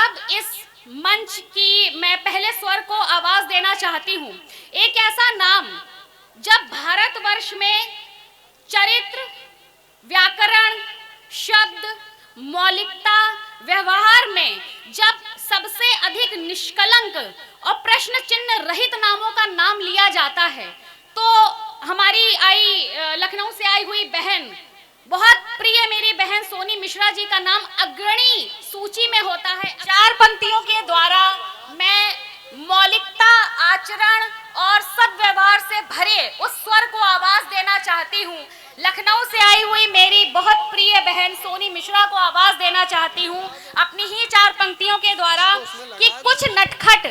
अब इस मंच की मैं पहले स्वर को आवाज देना चाहती हूँ। एक ऐसा नाम जब भारतवर्ष में चरित्र, व्याकरण, शब्द, मौलिकता, व्यवहार में जब सबसे अधिक निष्कलंक और प्रश्न चिन्ह रहित नामों का नाम लिया जाता है, तो हमारी लखनऊ से आई हुई बहन, बहुत प्रिय मेरी बहन सोनी मिश्रा जी का नाम अग्रणी सूची में होता है। 4 पंक्तियों के द्वारा मैं मौलिकता, आचरण और सद्व्यवहार से भरे उस स्वर को आवाज देना चाहती हूँ। लखनऊ से आई हुई मेरी बहुत प्रिय बहन सोनी मिश्रा को आवाज देना चाहती हूँ अपनी ही 4 पंक्तियों के द्वारा कि कुछ नटखट,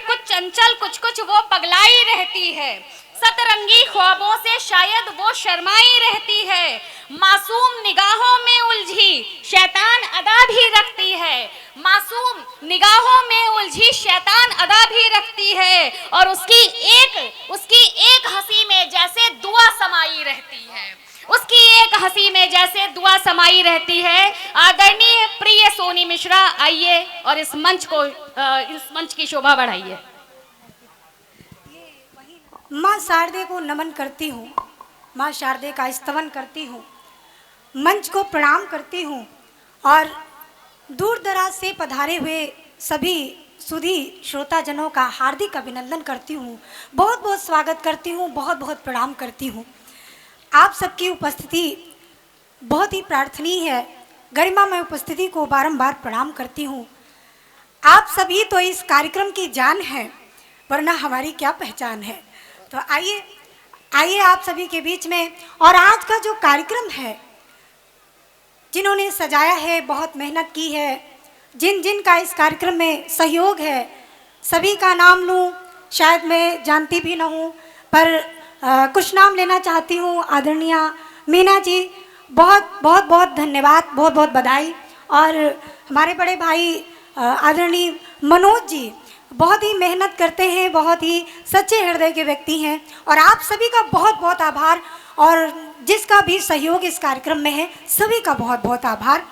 कुछ चंचल, कुछ वो पगलाई रहती है। सतरंगी ख्वाबों से शायद वो शर्माई रहती है। मासूम निगाहों में उलझी शैतान अदा भी रखती है। मासूम निगाहों में उलझी शैतान अदा भी रखती है। और उसकी एक हंसी में जैसे दुआ समाई रहती है। उसकी एक हंसी में जैसे दुआ समाई रहती है। आदरणीय प्रिय सोनी मिश्रा, आइए और इस मंच की शोभा बढ़ाइए। माँ शारदे को नमन करती हूँ, माँ शारदे का स्तवन करती हूँ, मंच को प्रणाम करती हूँ और दूर दराज से पधारे हुए सभी सुधी श्रोताजनों का हार्दिक अभिनंदन करती हूँ, बहुत बहुत स्वागत करती हूँ, बहुत बहुत प्रणाम करती हूँ। आप सबकी उपस्थिति बहुत ही प्रार्थनीय है, गरिमामय उपस्थिति को बारंबार प्रणाम करती हूँ। आप सभी तो इस कार्यक्रम की जान है, वरना हमारी क्या पहचान है। तो आइए आप सभी के बीच में, और आज का जो कार्यक्रम है, जिन्होंने सजाया है, बहुत मेहनत की है, जिन का इस कार्यक्रम में सहयोग है, सभी का नाम लूँ शायद मैं जानती भी ना हूँ, पर कुछ नाम लेना चाहती हूँ। आदरणीय मीना जी, बहुत धन्यवाद, बहुत बधाई। और हमारे बड़े भाई आदरणीय मनोज जी बहुत ही मेहनत करते हैं, बहुत ही सच्चे हृदय के व्यक्ति हैं, और आप सभी का बहुत आभार, और जिसका भी सहयोग इस कार्यक्रम में है सभी का बहुत आभार।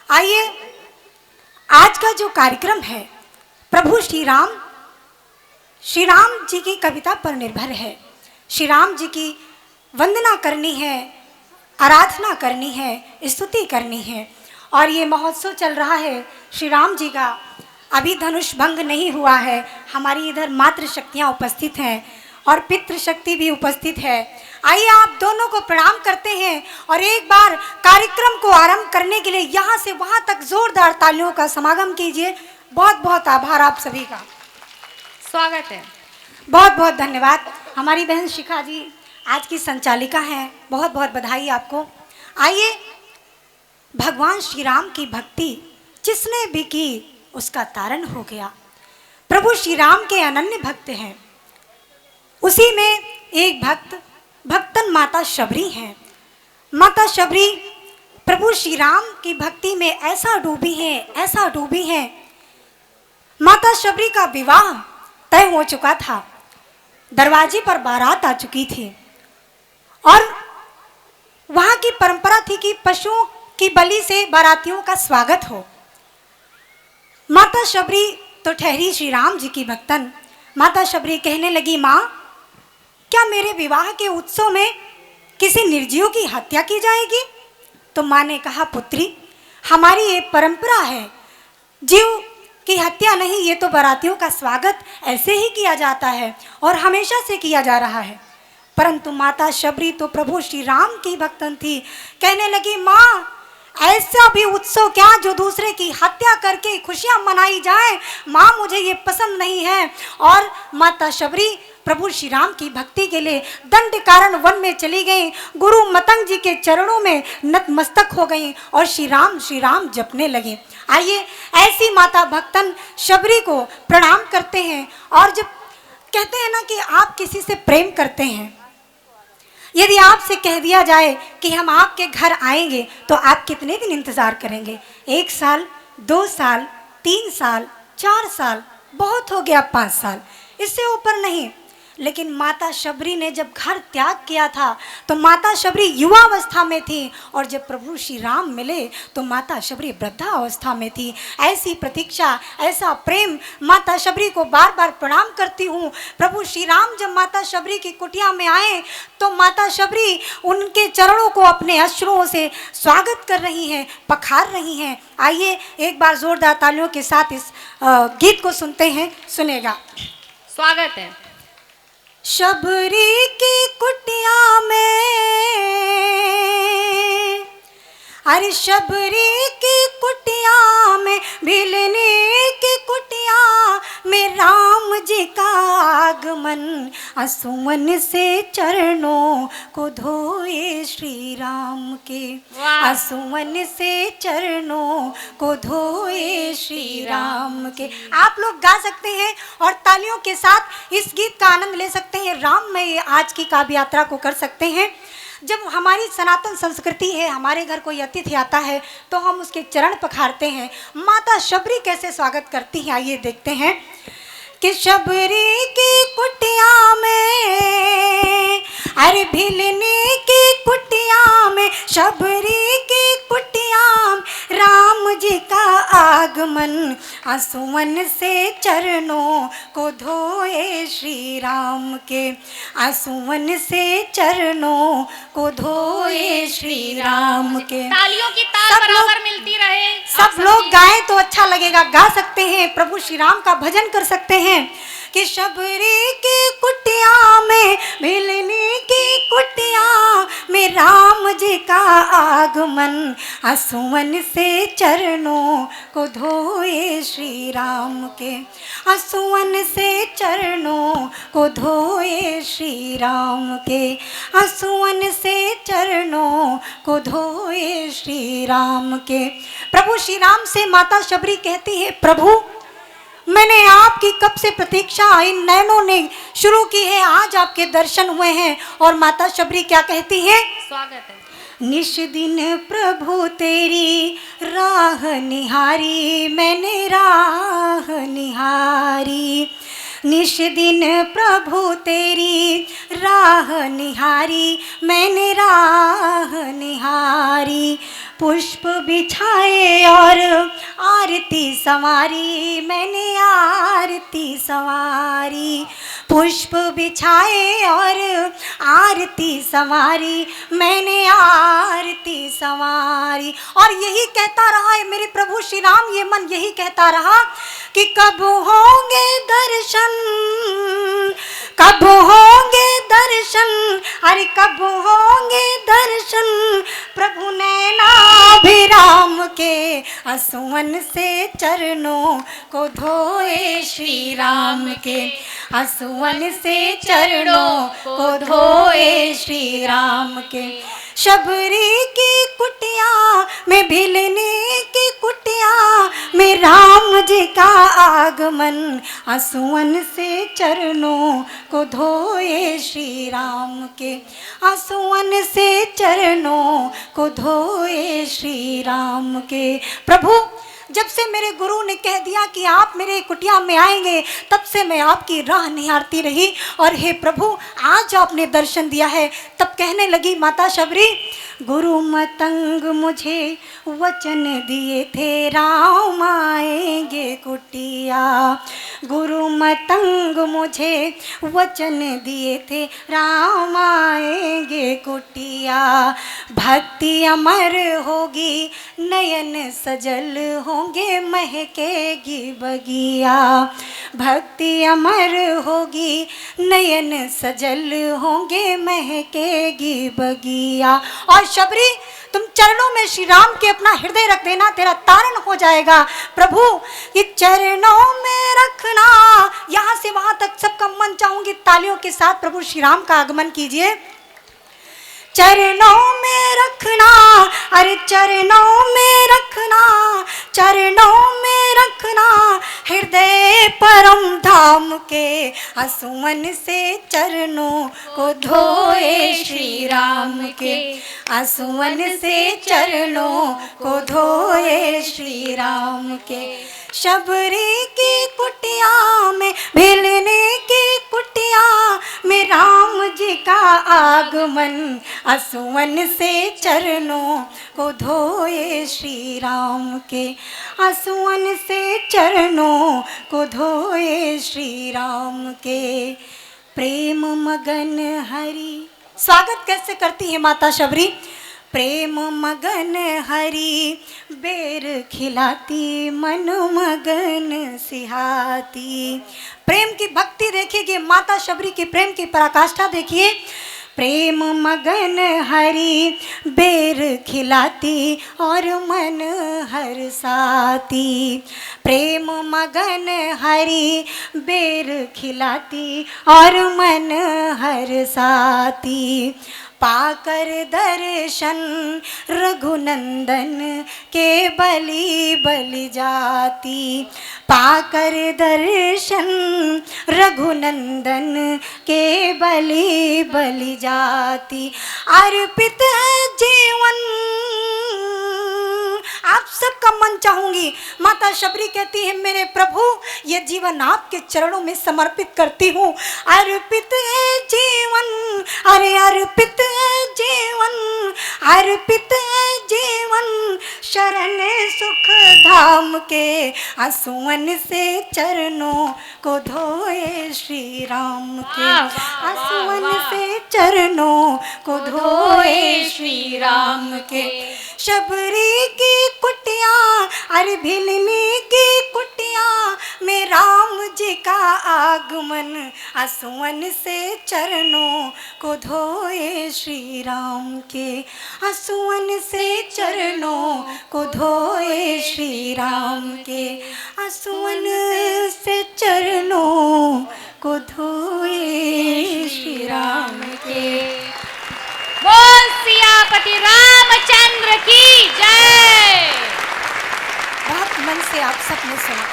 आइए, आज का जो कार्यक्रम है प्रभु श्री राम जी की कविता पर निर्भर है। श्री राम जी की वंदना करनी है, आराधना करनी है, स्तुति करनी है, और ये महोत्सव चल रहा है श्री राम जी का। अभी धनुष भंग नहीं हुआ है। हमारी इधर मातृ शक्तियाँ उपस्थित हैं और पितृ शक्ति भी उपस्थित है। आइए आप दोनों को प्रणाम करते हैं और एक बार कार्यक्रम को आरंभ करने के लिए यहाँ से वहाँ तक जोरदार तालियों का समागम कीजिए। बहुत आभार आप सभी का, स्वागत है, बहुत धन्यवाद। हमारी बहन शिखा जी आज की संचालिका हैं, बहुत बधाई आपको। आइए, भगवान श्री राम की भक्ति जिसने भी की उसका तारण हो गया। प्रभु श्री राम के अनन्य भक्त हैं, उसी में एक भक्तन माता शबरी हैं। माता शबरी प्रभु श्री राम की भक्ति में ऐसा डूबी हैं। माता शबरी का विवाह तय हो चुका था, दरवाजे पर बारात आ चुकी थी, और वहाँ की परंपरा थी कि पशुओं की बलि से बारातियों का स्वागत हो। माता शबरी तो ठहरी श्री राम जी की भक्तन। माता शबरी कहने लगी, माँ, क्या मेरे विवाह के उत्सव में किसी निर्जीव की हत्या की जाएगी? तो माँ ने कहा, पुत्री, हमारी ये परंपरा है, जीव की हत्या नहीं, ये तो बारातियों का स्वागत ऐसे ही किया जाता है और हमेशा से किया जा रहा है। परंतु माता शबरी तो प्रभु श्री राम की भक्तन थी। कहने लगी, माँ, ऐसा भी उत्सव क्या जो दूसरे की हत्या करके खुशियां मनाई जाए? माँ, मुझे ये पसंद नहीं है। और माता शबरी प्रभु श्री राम की भक्ति के लिए दंड कारण वन में चली गई, गुरु मतंग जी के चरणों में नतमस्तक हो गई और श्री राम जपने लगी। आइए, ऐसी माता भक्तन शबरी को प्रणाम करते हैं। और जब कहते हैं ना कि आप किसी से प्रेम करते हैं, यदि आपसे कह दिया जाए कि हम आपके घर आएंगे, तो आप कितने दिन इंतज़ार करेंगे? 1 साल, 2 साल, 3 साल, 4 साल, बहुत हो गया 5 साल, इससे ऊपर नहीं। लेकिन माता शबरी ने जब घर त्याग किया था तो माता शबरी युवावस्था में थी, और जब प्रभु श्री राम मिले तो माता शबरी वृद्धावस्था में थी। ऐसी प्रतीक्षा, ऐसा प्रेम, माता शबरी को बार बार प्रणाम करती हूँ। प्रभु श्री राम जब माता शबरी की कुटिया में आए तो माता शबरी उनके चरणों को अपने अश्रुओं से स्वागत कर रही हैं, पखार रही हैं। आइए एक बार जोरदार तालियों के साथ इस गीत को सुनते हैं, सुनेगा। स्वागत है। शबरी की कुटिया में, अरे शबरी की कुटिया में, भिलने की कुटिया में राम जी का आगमन, आसुमन से चरणों को धोए श्री राम के, आसुमन से चरणों को धोए श्री राम के। आप लोग गा सकते हैं और तालियों के साथ इस गीत का आनंद ले सकते हैं। राम में आज की काव्य यात्रा को कर सकते हैं। जब हमारी सनातन संस्कृति है, हमारे घर कोई अतिथि आता है तो हम उसके चरण पखारते हैं। माता शबरी कैसे स्वागत करती हैं, आइए देखते हैं। कि शबरी की कुटिया में, अरे भिलने की कुटिया में, शबरी की कुटिया में राम जी का आगमन, आसुमन से चरणों को धोए श्री राम के, आसुमन से चरणों को धोए श्री राम के। तालियों की ताल बराबर मिलती रहे। सब लोग गाएं तो अच्छा लगेगा, गा सकते हैं, प्रभु श्री राम का भजन कर सकते हैं। कि शबरी की कुटिया में, भिलने की कुटिया में राम जी का आगमन, आसुमन से चरणों को धोए श्री राम के, आसुमन से चरणों को धोए श्री राम के, आसुमन से चरणों को धोए श्री राम के। प्रभु श्री राम से माता शबरी कहती है, प्रभु मैंने आपकी कब से प्रतीक्षा इन नैनों ने शुरू की है, आज आपके दर्शन हुए हैं। और माता शबरी क्या कहती है? स्वागत है। निश दिन प्रभु तेरी राह निहारी, मैंने राह निहारी, निश दिन प्रभु तेरी राह निहारी, मैंने राह निहारी, पुष्प बिछाए और आरती संवारी, मैंने आरती संवारी, पुष्प बिछाए और आरती संवारी, मैंने आरती संवारी। और यही कहता रहा है मेरे प्रभु श्री राम, ये मन यही कहता रहा कि कब होंगे दर्शन, कब होंगे दर्शन, अरे कब होंगे दर्शन प्रभु नैनाभिराम के, आसुमन से चरणों को धोए श्री राम के, आसुमन से चरणों को धोए श्री राम के। शबरी की कुटिया में, भिलने की कुटिया में राम जी का आगमन, आसुमन से चरणों को धोए श्री राम के, आसुमन से चरणों को धोए श्री राम के। प्रभु जब से मेरे गुरु ने कह दिया कि आप मेरे कुटिया में आएंगे, तब से मैं आपकी राह निहारती रही। और हे प्रभु आज आपने दर्शन दिया है। तब कहने लगी माता शबरी, गुरु मतंग मुझे वचन दिए थे राम आएंगे कुटिया, गुरु मतंग मुझे वचन दिए थे राम आएंगे कुटिया, भक्ति अमर होगी नयन सजल होंगे महकेगी बगिया, भक्ति अमर होगी नयन सजल होंगे महकेगी बगिया। और शबरी तुम चरणों में श्री राम के अपना हृदय रख देना, तेरा तारण हो जाएगा। प्रभु ये चरणों में रखना, यहाँ से वहां तक सबका मन चाहूंगी तालियों के साथ प्रभु श्री राम का आगमन कीजिए। चरणों में रखना, अरे चरणों में रखना, चरणों में रखना हृदय परम धाम के, आसुमन से चरणों को धोए श्री राम के, आसुमन से चरणों को धोए श्री राम के। शबरी की कुटिया में, भिलने की कुटिया राम जी का आगमन, आंसुअन से चरणों को धोए श्री राम के, आंसुअन से चरणों को धोए श्री राम के। प्रेम मगन हरि, स्वागत कैसे करती है माता शबरी। प्रेम मगन हरि बेर खिलाती, मन मगन सिहाती। प्रेम की भक्ति देखिए, माता शबरी की प्रेम की पराकाष्ठा देखिए। प्रेम मगन हरि बेर खिलाती और मन हरसाती। प्रेम मगन हरि बेर खिलाती और मन हरसाती। पाकर दर्शन रघुनंदन के बलि बलि जाती, पाकर दर्शन रघुनंदन के बलि बलि जाती। अर्पित है जीवन, आप सबका मन चाहूंगी। माता शबरी कहती है मेरे प्रभु ये जीवन आपके चरणों में समर्पित करती हूँ। अर्पित है जीवन, अरे अर्पित है जीवन, अर्पित है जीवन शरण सुख धाम के, आंसुअन से चरणों को धोए श्री राम के, आंसुअन से चरणों को धोए श्री राम के। शबरी की कुटिया, अरे भिलनी की कुटिया में राम जी का आगमन, आंसुअन से चरणों को धोए श्री राम के, आंसुअन से चरणों को धोए श्री राम के, आंसुअन से चरणों को धोए श्री राम के। बोल सियापति रामचंद्र की जय। बहुत मन से आप सबने सुना,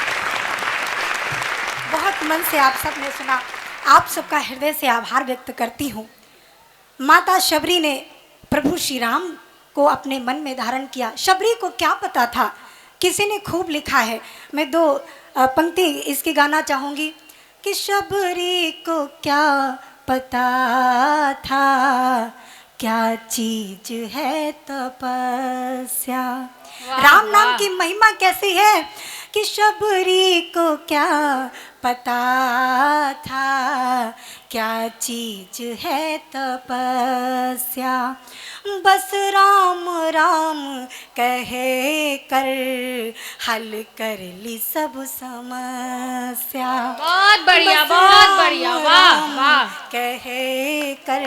बहुत मन से आप सबने सुना। आप सबका हृदय से आभार व्यक्त करती हूँ। माता शबरी ने प्रभु श्री राम को अपने मन में धारण किया। शबरी को क्या पता था, किसी ने खूब लिखा है। मैं दो पंक्ति इसकी गाना चाहूँगी कि शबरी को क्या पता था, क्या चीज है तपस्या। राम नाम की महिमा कैसी है कि शबरी को क्या पता था, क्या चीज है तपस्या। बस राम राम कहे कर हल कर ली सब समस्या। बहुत बढ़िया, बहुत बढ़िया, वाह वाह। कहे कर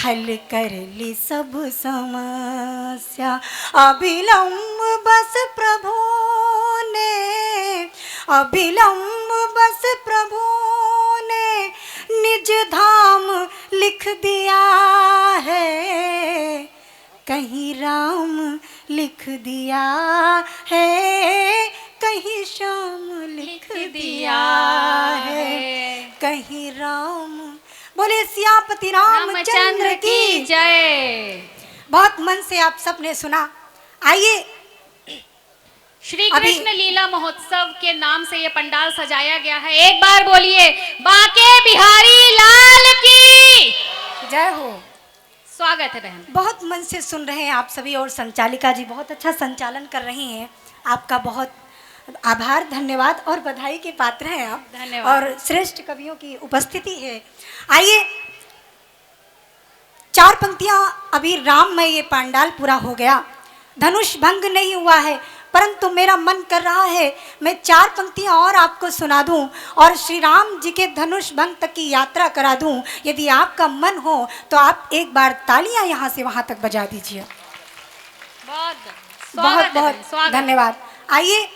हल कर ली सब समस्या। अभिलंब बस प्रभु ने, अभिलंब बस प्रभु ने निज धाम लिख दिया है, कहीं राम लिख दिया है, कहीं श्याम लिख दिया है, कहीं राम। बोले सियापति रामचंद्र की जय। बहुत मन से आप सबने सुना। आइए श्री कृष्ण लीला महोत्सव के नाम से ये पंडाल सजाया गया है। एक बार बोलिए बांके बिहारी लाल की जय हो। स्वागत है बहन। बहुत मन से सुन रहे हैं आप सभी, और संचालिका जी बहुत अच्छा संचालन कर रही हैं। आपका बहुत आभार, धन्यवाद और बधाई के पात्र हैं आप। धन्यवाद। और श्रेष्ठ कवियों की उपस्थिति है। आइए, चार पंक्तियां अभी राम में ये पंडाल पूरा हो गया, धनुष भंग नहीं हुआ है, परंतु मेरा मन कर रहा है मैं चार पंक्तियां और आपको सुना दूं और श्री राम जी के धनुष भंग तक की यात्रा करा दूं। यदि आपका मन हो तो आप एक बार तालियां यहां से वहां तक बजा दीजिए। बहुत बहुत धन्यवाद। आइए,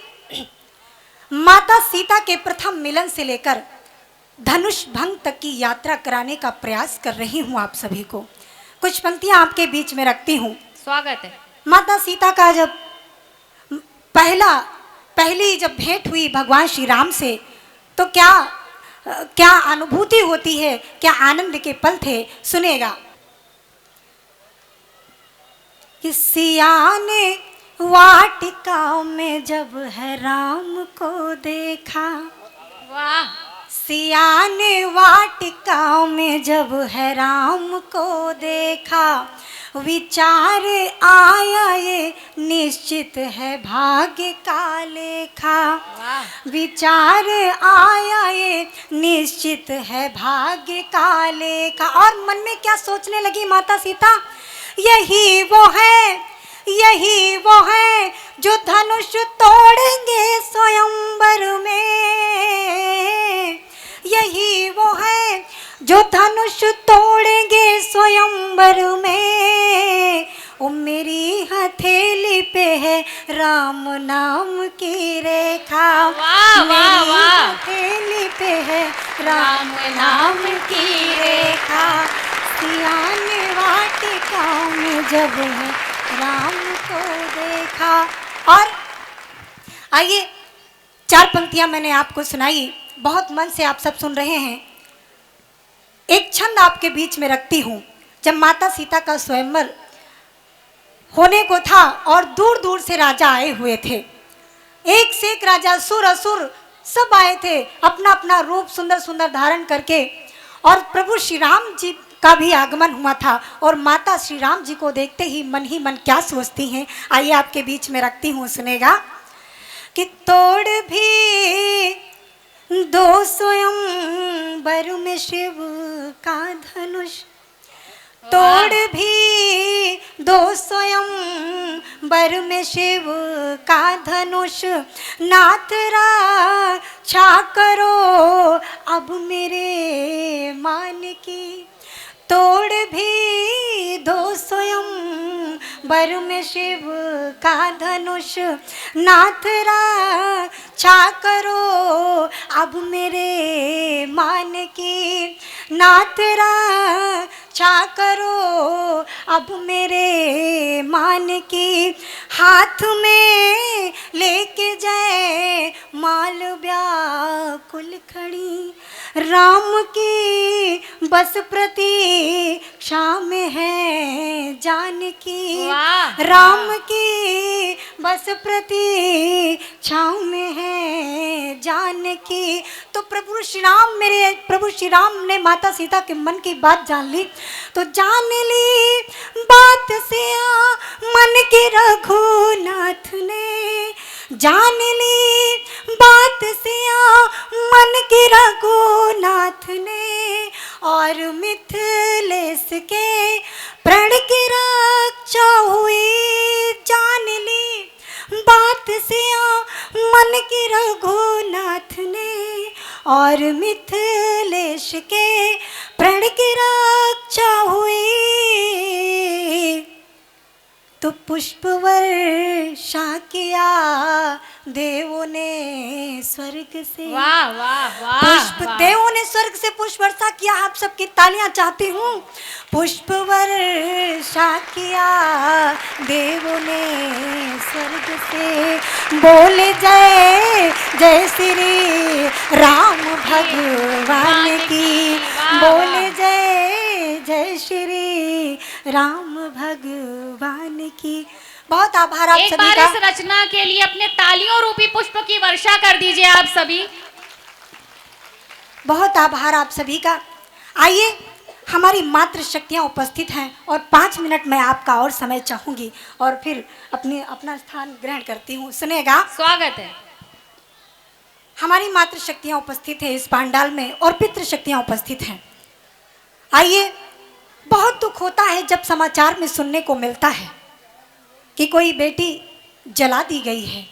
माता सीता के प्रथम मिलन से लेकर धनुष भंग तक की यात्रा कराने का प्रयास कर रही हूं आप सभी को। कुछ पंक्तियां आपके बीच में रखती हूं। स्वागत है। माता सीता का जब पहली जब भेंट हुई भगवान श्री राम से, तो क्या अनुभूति होती है, क्या आनंद के पल थे, सुनेगा। कि सिया ने वाटिका में जब है राम को देखा, वाह। सिया ने वाटिका में जब है राम को देखा, विचार आया ये निश्चित है भाग्य का लेखा। विचार आया ये निश्चित है भाग्य का लेखा। और मन में क्या सोचने लगी माता सीता, यही वो है, यही वो है जो धनुष तोड़ेंगे स्वयंवर में। यही वो है जो धनुष तोड़ेंगे स्वयंवर में। ओ मेरी हथेली पे है राम नाम की रेखा। वाह वाह मेरी वाह। हथेली पे है राम नाम की रेखा। सियान वाटिका में जब है राम को देखा। और आइए, 4 पंक्तियां मैंने आपको सुनाई, बहुत मन से आप सब सुन रहे हैं। एक छंद आपके बीच में रखती हूँ। जब माता सीता का स्वयंवर होने को था और दूर दूर से राजा आए हुए थे, एक से एक राजा, सुर असुर सब आए थे अपना अपना रूप सुंदर सुंदर धारण करके। और प्रभु श्री राम जी का भी आगमन हुआ था। और माता श्री राम जी को देखते ही मन क्या सोचती हैं, आइए आपके बीच में रखती हूँ, सुनेगा। कि तोड़ भी दो स्वयंवर में शिव का धनुष, तोड़ भी दो स्वयंवर में शिव का धनुष। नाथ रक्षा करो अब मेरे मान की। तोड़ भी दो स्वयंवर में शिव का धनुष। नाथ रक्षा करो अब मेरे मान की। नाथ रक्षा करो अब मेरे मान की। हाथ में लेके जाए माल व्याकुल खड़ी। राम की बस प्रतीक्षा में है जानकी। राम की बस प्रतीक्षा में है जानकी। तो प्रभु श्री राम, मेरे प्रभु श्री राम ने माता सीता के मन की बात जान ली। तो जान ली बात से मन के रघुनाथ ने। जान ली बात से मन के रघुनाथ ने। और मिथिलेश के प्रण की रक्षा हुई। जान ली बात से मन के रघुनाथ ने। और मिथिलेश के प्रण की रक्षा हुई। तो पुष्प वर्षा किया देवों ने स्वर्ग से। वाह वाह वाह। पुष्प, देवों ने स्वर्ग से पुष्प वर्षा किया। आप सबकी तालियां चाहती हूँ। पुष्प वर्षा किया देवों ने स्वर्ग से। बोले जय जय श्री राम भगवान की। बोले जय जय श्री राम भगवान की। बहुत आभार आप एक सभी बार का। इस रचना के लिए अपने तालियों रूपी पुष्प की वर्षा कर दीजिए आप सभी। बहुत आभार आप सभी का। आइए, हमारी मातृ शक्तियाँ उपस्थित हैं और 5 मिनट में आपका और समय चाहूंगी और फिर अपना स्थान ग्रहण करती हूँ। सुनेगा। स्वागत है। हमारी मातृ शक्तियाँ उपस्थित है इस पांडाल में और पितृ शक्तियाँ उपस्थित हैं। आइए, बहुत दुख होता है जब समाचार में सुनने को मिलता है कि कोई बेटी जला दी गई है,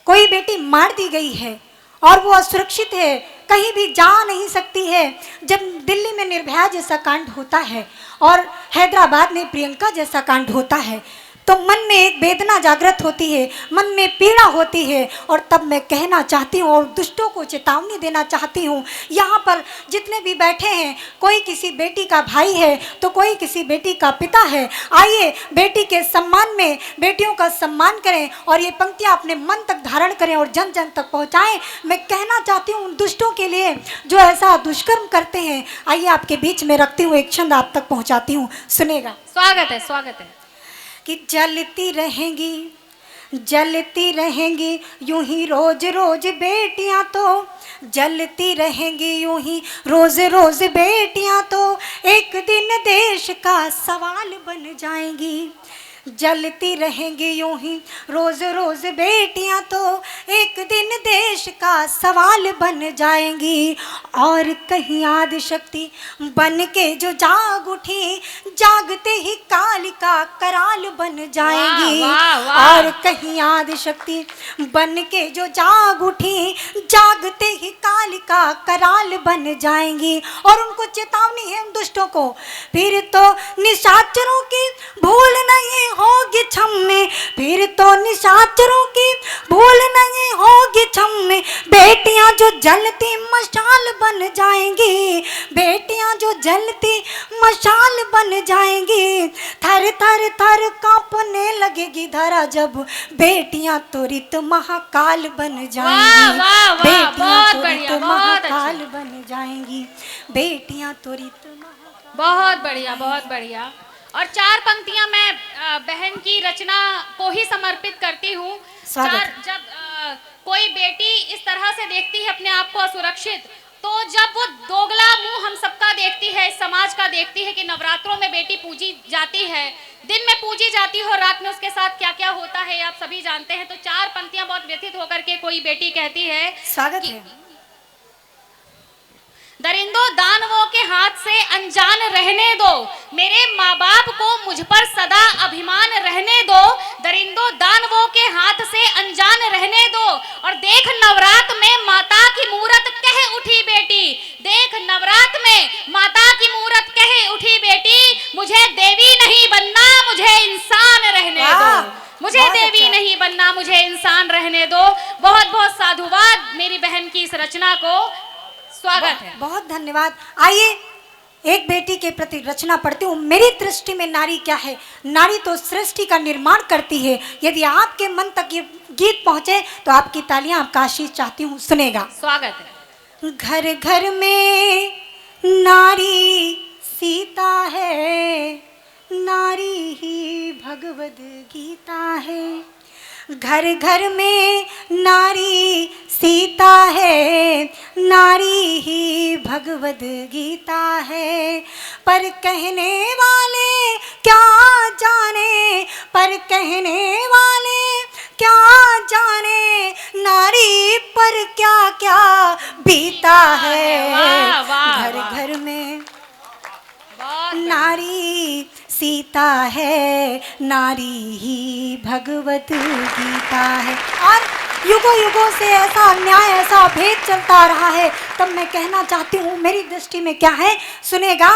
कोई बेटी मार दी गई है और वो असुरक्षित है, कहीं भी जा नहीं सकती है। जब दिल्ली में निर्भया जैसा कांड होता है और हैदराबाद में प्रियंका जैसा कांड होता है, तो मन में एक वेदना जागृत होती है, मन में पीड़ा होती है। और तब मैं कहना चाहती हूँ और दुष्टों को चेतावनी देना चाहती हूँ, यहाँ पर जितने भी बैठे हैं, कोई किसी बेटी का भाई है तो कोई किसी बेटी का पिता है। आइए, बेटी के सम्मान में बेटियों का सम्मान करें और ये पंक्तियाँ अपने मन तक धारण करें और जन जन तक पहुँचाएं। मैं कहना चाहती हूँ उन दुष्टों के लिए जो ऐसा दुष्कर्म करते हैं। आइए, आपके बीच में रखती हूँ, एक छंद आप तक पहुँचाती हूँ, सुनेगा। स्वागत है, स्वागत है। कि जलती रहेंगी जलती रहेंगी यूं ही रोज रोज बेटियां तो, जलती रहेंगी यूं ही रोज रोज बेटियां तो एक दिन देश का सवाल बन जाएंगी। जलती रहेंगी यूं ही रोज रोज बेटियां तो एक दिन देश का सवाल बन जाएंगी। और कहीं आदि शक्ति बन के जो जाग उठी, जागते ही कालिका कराल बन जाएंगी। वाह, वाह, वाह। और कहीं आदि शक्ति बन के जो जाग उठी, जागते ही कालिका कराल बन जाएंगी। और उनको चेतावनी है उन दुष्टों को, फिर तो निशाचरों की भूल नहीं होगी छम में, फिर तो निशाचरों की भूल नहीं होगी छम में। बेटियां जो जलती मशाल बन जाएंगी, बेटियां जो जलती मशाल बन जाएंगी। थर थर थर कांपने लगेगी धरा जब बेटियां त्वरित महाकाल बन जाएंगी। वाह, वाह, वाह, बेटियां बहुत त्वरित बढ़िया, बहुत अच्छा। महाकाल बन जाएंगी। बेटियां त्वरित महाकाल। बहुत बढ़िया, बहुत बढ़िया। और चार पंक्तियां मैं बहन की रचना को ही समर्पित करती हूँ। स्वागत चार, है। जब कोई बेटी इस तरह से देखती है अपने आप को असुरक्षित, तो जब वो दोगला मुंह हम सबका देखती है, इस समाज का देखती है कि नवरात्रों में बेटी पूजी जाती है, दिन में पूजी जाती है और रात में उसके साथ क्या क्या होता है आप सभी जानते हैं। तो चार पंक्तियां बहुत व्यथित होकर के कोई बेटी कहती है, स्वागत है। दरिंदों दानवों के हाथ से अनजान रहने दो, मेरे माँ बाप को मुझ पर सदा अभिमान रहने दो। दरिंदों दानवों के हाथ से अनजान रहने दो। और देख नवरात में माता की मूरत कह उठी बेटी, देख नवरात में माता की मूरत कह उठी बेटी, मुझे देवी नहीं बनना मुझे इंसान रहने वाह, दो, मुझे बहुत देवी अच्छा। नहीं बनना मुझे इंसान रहने दो। बहुत बहुत साधुवाद मेरी बहन की इस रचना को। स्वागत है। बहुत धन्यवाद। आइए एक बेटी के प्रति रचना पढ़ती हूँ। मेरी दृष्टि में नारी क्या है? नारी तो सृष्टि का निर्माण करती है। यदि आपके मन तक ये गीत पहुंचे तो आपकी तालियां, आपका आशीष चाहती हूँ, सुनेगा। स्वागत है। घर घर में नारी सीता है, नारी ही भगवद गीता है। घर घर में नारी सीता है, नारी ही भगवद गीता है। पर कहने वाले क्या जाने, पर कहने वाले क्या जाने, नारी पर क्या क्या बीता है। वाह, वाह, घर वाह। घर में बहुत नारी सीता है, नारी ही भगवत गीता है। और युगों युगों से ऐसा अन्याय, ऐसा भेद चलता रहा है। तब मैं कहना चाहती हूँ मेरी दृष्टि में क्या है, सुनेगा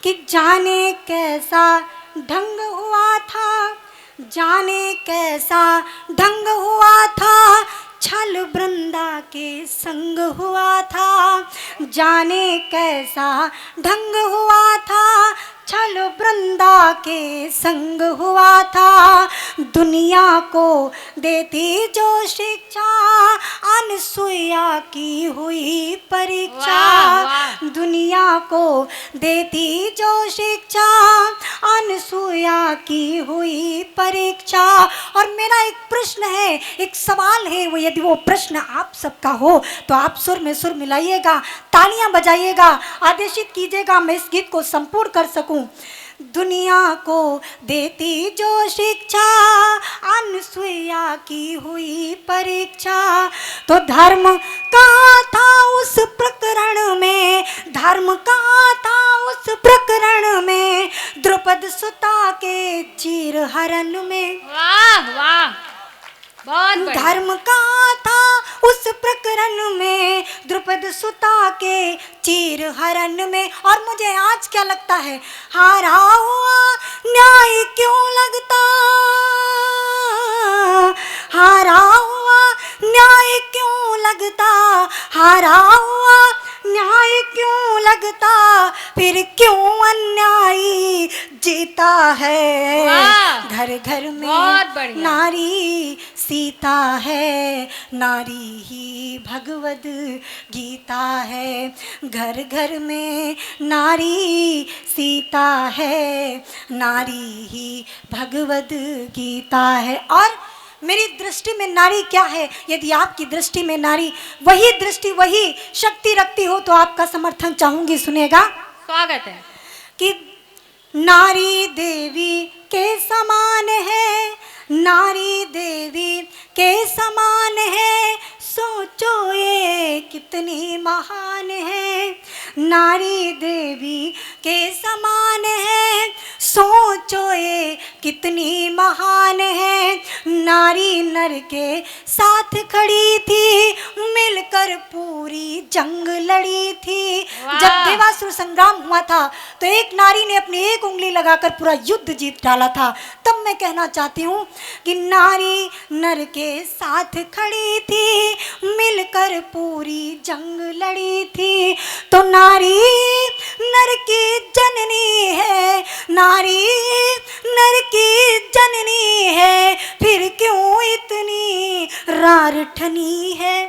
कि जाने कैसा ढंग हुआ था, जाने कैसा ढंग हुआ था, छल वृंदा के संग हुआ था। जाने कैसा ढंग हुआ था, छल वृंदा के संग हुआ था। दुनिया को देती जो शिक्षा, अनसुईया की हुई परीक्षा। वाह, वाह। दुनिया को देती जो शिक्षा, अनसुईया की हुई परीक्षा। और मेरा एक प्रश्न है, एक सवाल है, वो यदि वो प्रश्न आप सबका हो तो आप सुर में सुर मिलाइएगा, तालियां बजाइएगा, आदेशित कीजिएगा, मैं इस गीत को संपूर्ण कर सकूं। दुनिया को देती जो शिक्षा, अनसुईया की हुई परीक्षा। तो धर्म कहाँ था उस प्रकरण में, धर्म कहाँ था उस प्रकरण में, द्रौपद सुता के चीर हरण में। वाह, वाह, बहुत बढ़िया। धर्म कहाँ था उस प्रकरण में, द्रौपद सुता के चीर हरण में। और मुझे आज क्या लगता है, हारा हुआ न्याय क्यों लगता, हारा हुआ न्याय क्यों लगता, हारा हुआ न्याय क्यों लगता, फिर क्यों अन्यायी जीता है। वाह, घर घर में बहुत बढ़िया। नारी सीता है, नारी ही भगवद गीता है। घर घर में नारी सीता है, नारी ही भगवद गीता है। और मेरी दृष्टि में नारी क्या है। यदि आपकी दृष्टि में नारी वही दृष्टि वही शक्ति रखती हो तो आपका समर्थन चाहूंगी। सुनेगा, स्वागत है। कि नारी देवी के समान है, नारी देवी के समान है, सोचो ये कितनी महान है। नारी देवी के समान है, सोचो ये कितनी महान है। नारी नर के साथ खड़ी थी, मिलकर पूरी जंग लड़ी थी। जब देवासुर संग्राम हुआ था तो एक नारी ने अपनी एक उंगली लगाकर पूरा युद्ध जीत डाला था। तब मैं कहना चाहती हूँ कि नारी नर के साथ खड़ी थी, मिलकर पूरी जंग लड़ी थी। तो नारी नर की जननी है, नारी नर की जननी है, फिर क्यों इतनी रार ठनी है,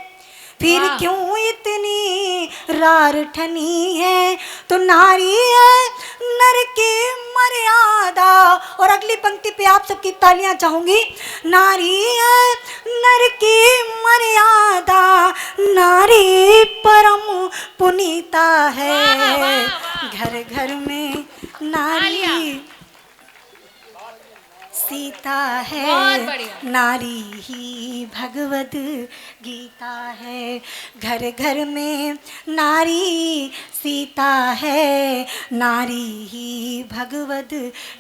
फिर क्यों इतनी रार ठनी है। तो नारी है नर की मर्यादा। और अगली पंक्ति पे आप सबकी तालियां चाहूंगी। नारी है नर की मर्यादा, नारी परम पुनीता है। घर घर में नारी सीता है, नारी ही भगवद गीता है। घर घर में नारी सीता है, नारी ही भगवद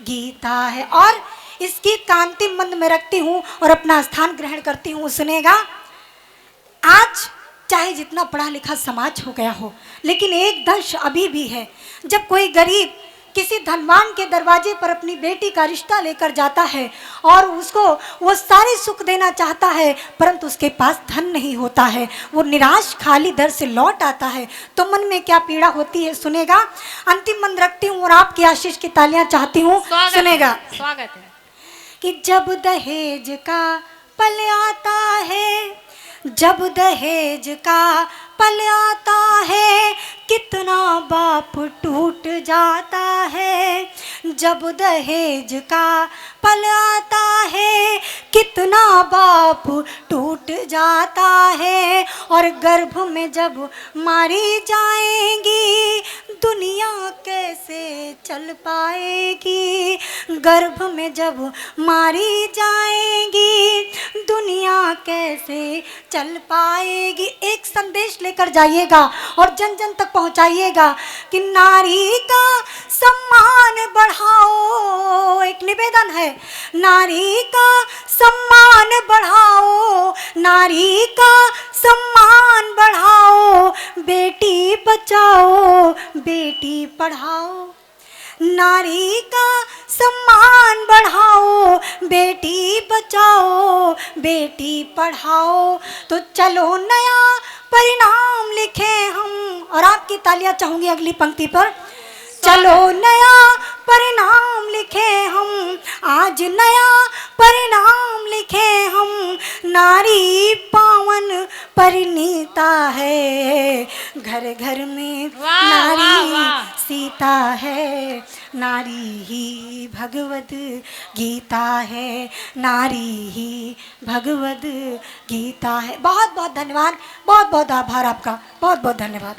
गीता है। और इस गीत का अंतिम मंद में रखती हूँ और अपना स्थान ग्रहण करती हूँ। सुनेगा, आज चाहे जितना पढ़ा लिखा समाज हो गया हो, लेकिन एक दंश अभी भी है। जब कोई गरीब किसी धनवान के दरवाजे पर अपनी बेटी का रिश्ता लेकर जाता है और उसको वो सारे सुख देना चाहता है, परंतु उसके पास धन नहीं होता है, वो निराश खाली दर से लौट आता है, तो मन में क्या पीड़ा होती है। सुनेगा, अंतिम मंद रखती हूँ और आपकी आशीष की तालियां चाहती हूँ। सुनेगा, स्वागत है। कि जब दहेज का पल आता है, जब दहेज का पल आता है, कितना बाप टूट जाता है। जब दहेज का पल आता है, कितना बाप टूट जाता है। और गर्भ में जब मारी जाएंगी, दुनिया कैसे चल पाएगी। गर्भ में जब मारी जाएंगी, दुनिया कैसे चल पाएगी। एक संदेश लेकर जाइएगा और जन जन तक पहुंचाइएगा कि नारी का सम्मान बढ़ाओ। एक निवेदन है, नारी का सम्मान बढ़ाओ, नारी का सम्मान बढ़ाओ। बेटी बचाओ, बेटी पढ़ाओ, नारी का सम्मान बढ़ाओ, बेटी बचाओ, बेटी पढ़ाओ। तो चलो नया परिणाम लिखे हम। और आपकी तालियां चाहूंगी अगली पंक्ति पर। चलो नया परिणाम लिखे हम, आज नया परिणाम लिखे हम। नारी पावन परिणीता है, घर घर में नारी सीता है, नारी ही भगवद गीता है, नारी ही भगवद गीता है। बहुत बहुत धन्यवाद, बहुत बहुत आभार आपका, बहुत बहुत धन्यवाद।